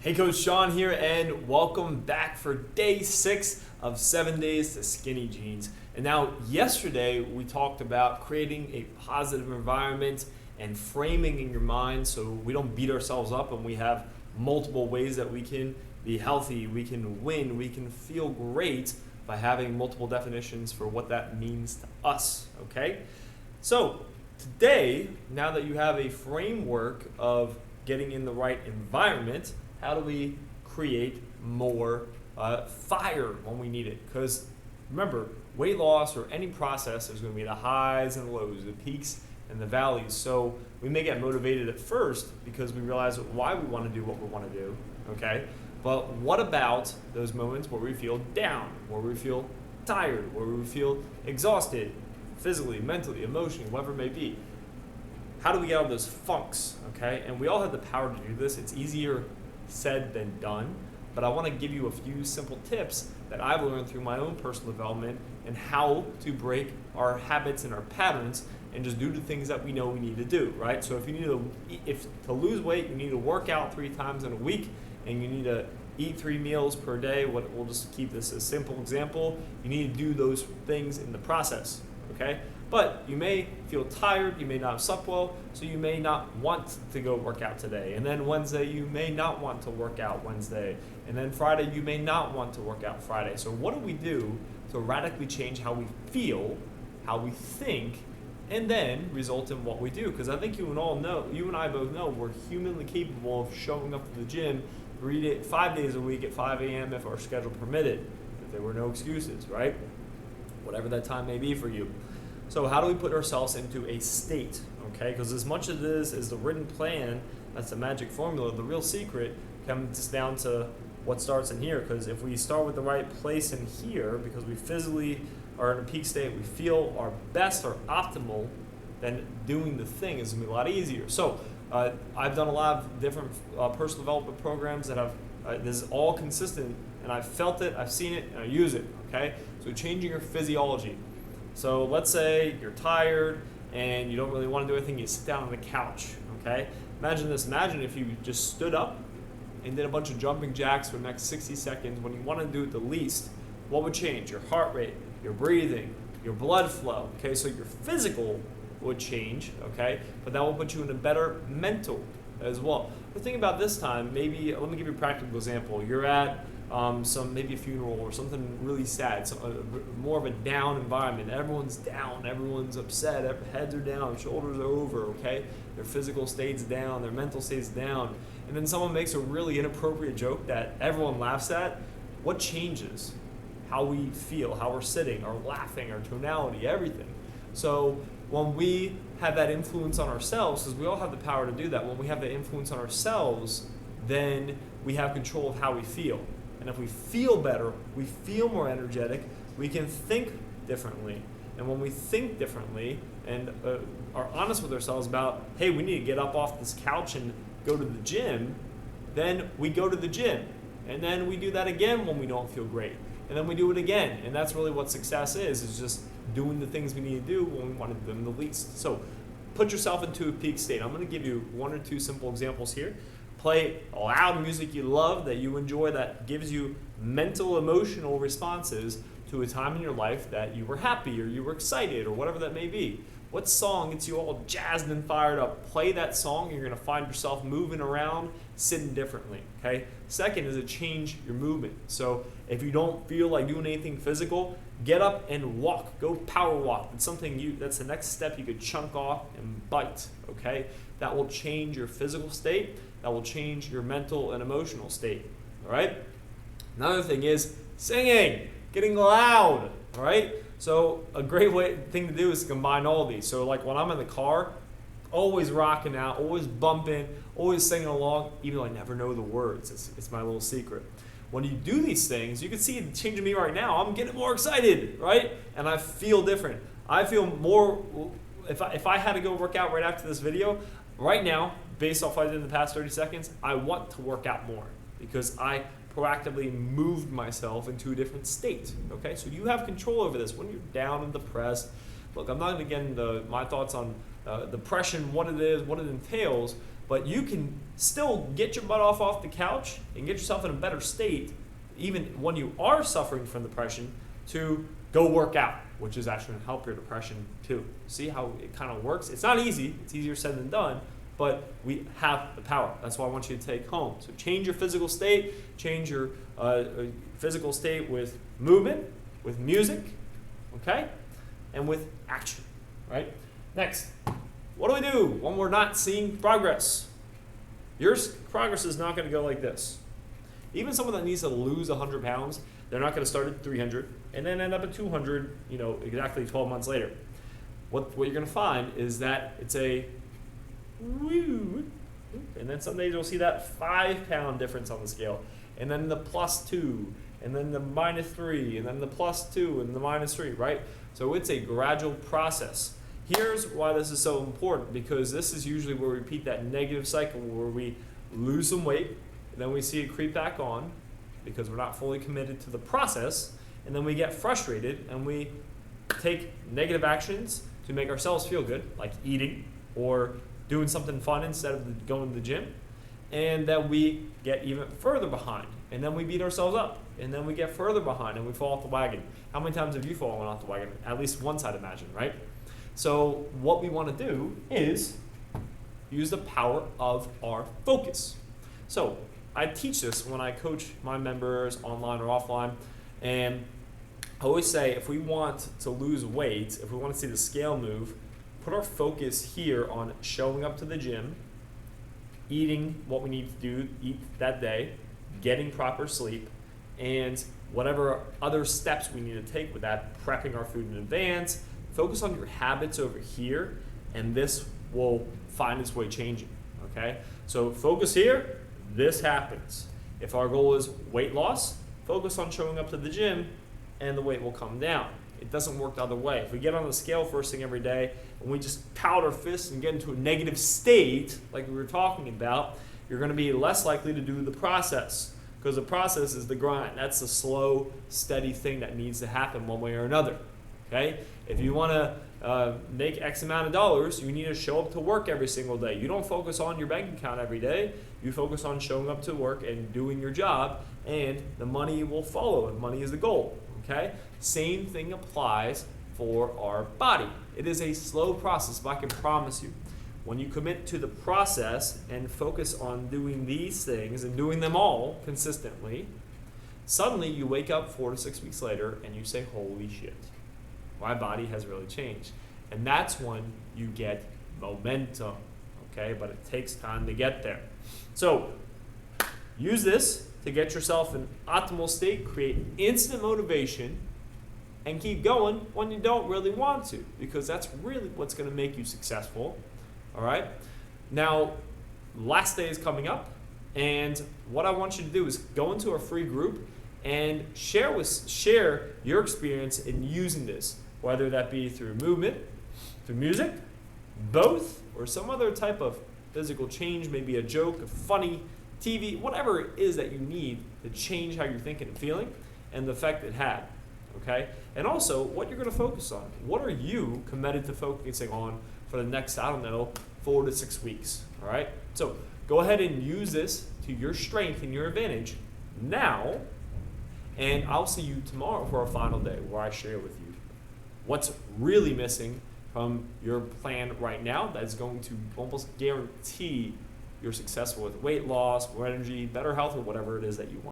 Hey, Coach Sean here, and welcome back for day 6 of 7 days to skinny jeans. And now, yesterday we talked about creating a positive environment and framing in your mind so we don't beat ourselves up, and we have multiple ways that we can be healthy, we can win, we can feel great by having multiple definitions for what that means to us, okay? So, today, now that you have a framework of getting in the right environment, how do we create more fire when we need it? Because remember, weight loss or any process, there's going to be the highs and lows, the peaks and the valleys. So we may get motivated at first because we realize why we want to do what we want to do, okay? But what about those moments where we feel down, where we feel tired, where we feel exhausted, physically, mentally, emotionally, whatever it may be? How do we get out of those funks, okay? And we all have the power to do this. It's easier said than done, but I want to give you a few simple tips that I've learned through my own personal development and how to break our habits and our patterns and just do the things that we know we need to do, right? So if to lose weight, you need to work out 3 times in a week, and you need to eat 3 meals per day. We'll just keep this a simple example. You need to do those things in the process, okay? But you may feel tired, you may not have slept well, so you may not want to go work out today. And then Wednesday, you may not want to work out Wednesday. And then Friday, you may not want to work out Friday. So what do we do to radically change how we feel, how we think, and then result in what we do? Because I think you and I both know we're humanly capable of showing up to the gym 5 days a week at 5 a.m. if our schedule permitted, if there were no excuses, right? Whatever that time may be for you. So how do we put ourselves into a state, okay? Because as much as it is the written plan, that's the magic formula, the real secret comes down to what starts in here. Because if we start with the right place in here, because we physically are in a peak state, we feel our best or optimal, then doing the thing is going to be a lot easier. So I've done a lot of different personal development programs that this is all consistent, and I've felt it, I've seen it, and I use it, okay? So changing your physiology. So let's say you're tired and you don't really want to do anything, you sit down on the couch, okay? Imagine this, imagine if you just stood up and did a bunch of jumping jacks for the next 60 seconds when you want to do it the least. What would change? Your heart rate, your breathing, your blood flow, okay? So your physical would change, okay? But that will put you in a better mental as well. The thing about this time, let me give you a practical example. You're at maybe a funeral or something really sad, so more of a down environment. Everyone's down, everyone's upset, heads are down, shoulders are over, okay? Their physical state's down, their mental state's down. And then someone makes a really inappropriate joke that everyone laughs at. What changes? How we feel, how we're sitting, our laughing, our tonality, everything. So when we have that influence on ourselves, because we all have the power to do that, when we have that influence on ourselves, then we have control of how we feel. And if we feel better, we feel more energetic, we can think differently. And when we think differently and are honest with ourselves about, hey, we need to get up off this couch and go to the gym, then we go to the gym. And then we do that again when we don't feel great. And then we do it again. And that's really what success is just doing the things we need to do when we want to do them the least. So put yourself into a peak state. I'm going to give you 1 or 2 simple examples here. Play loud music you love, that you enjoy, that gives you mental, emotional responses to a time in your life that you were happy or you were excited or whatever that may be. What song gets you all jazzed and fired up? Play that song. You're going to find yourself moving around, sitting differently, okay? Second is to change your movement. So if you don't feel like doing anything physical, get up and walk. Go power walk. That's the next step you could chunk off and bite, okay? That will change your physical state. That will change your mental and emotional state, all right? Another thing is singing, getting loud, all right? So a great thing to do is to combine all of these. So like when I'm in the car, always rocking out, always bumping, always singing along, even though I never know the words. It's my little secret. When you do these things, you can see it changing me right now. I'm getting more excited, right? And I feel different. I feel more, if I had to go work out right after this video, right now, based off what I did in the past 30 seconds, I want to work out more because I proactively moved myself into a different state, okay? So you have control over this. When you're down and depressed, look, I'm not going to get into my thoughts on depression, what it is, what it entails, but you can still get your butt off the couch and get yourself in a better state, even when you are suffering from depression, to go work out, which is actually going to help your depression too. See how it kind of works? It's not easy. It's easier said than done, but we have the power. That's what I want you to take home. So change your physical state, change your physical state with movement, with music, okay? And with action, right? Next, what do we do when we're not seeing progress? Your progress is not going to go like this. Even someone that needs to lose 100 pounds, they're not going to start at 300 and then end up at 200, exactly 12 months later. What you're going to find is that it's a woo, and then some days you'll see that 5-pound difference on the scale, and then the +2, and then the -3, and then the +2, and the -3, right? So it's a gradual process. Here's why this is so important, because this is usually where we repeat that negative cycle where we lose some weight, and then we see it creep back on because we're not fully committed to the process, and then we get frustrated and we take negative actions to make ourselves feel good, like eating or doing something fun instead of going to the gym, and then we get even further behind, and then we beat ourselves up, and then we get further behind and we fall off the wagon. How many times have you fallen off the wagon? At least once, I'd imagine, right? So what we want to do is use the power of our focus. So I teach this when I coach my members online or offline, and I always say if we want to lose weight, if we want to see the scale move, put our focus here on showing up to the gym, eating what we need to eat that day, getting proper sleep, and whatever other steps we need to take with that, prepping our food in advance. Focus on your habits over here, and this will find its way changing, okay? So focus here, this happens. If our goal is weight loss, focus on showing up to the gym, and the weight will come down. It doesn't work the other way. If we get on the scale first thing every day, and we just pout our fists and get into a negative state, like we were talking about, you're gonna be less likely to do the process, because the process is the grind. That's the slow, steady thing that needs to happen one way or another. Okay? If you want to make X amount of dollars, you need to show up to work every single day. You don't focus on your bank account every day. You focus on showing up to work and doing your job, and the money will follow, and money is the goal. Okay? Same thing applies for our body. It is a slow process, but I can promise you, when you commit to the process and focus on doing these things and doing them all consistently, suddenly you wake up 4 to 6 weeks later and you say, holy shit, my body has really changed. And that's when you get momentum, okay? But it takes time to get there. So use this to get yourself in optimal state, create instant motivation, and keep going when you don't really want to, because that's really what's going to make you successful. All right? Now, last day is coming up, and what I want you to do is go into a free group and share your experience in using this, whether that be through movement, through music, both, or some other type of physical change, maybe a joke, a funny TV, whatever it is that you need to change how you're thinking and feeling and the effect it had. Okay? And also, what you're going to focus on. What are you committed to focusing on for the next, 4 to 6 weeks? All right? So go ahead and use this to your strength and your advantage now, and I'll see you tomorrow for our final day where I share with you what's really missing from your plan right now that is going to almost guarantee you're successful with weight loss, more energy, better health, or whatever it is that you want.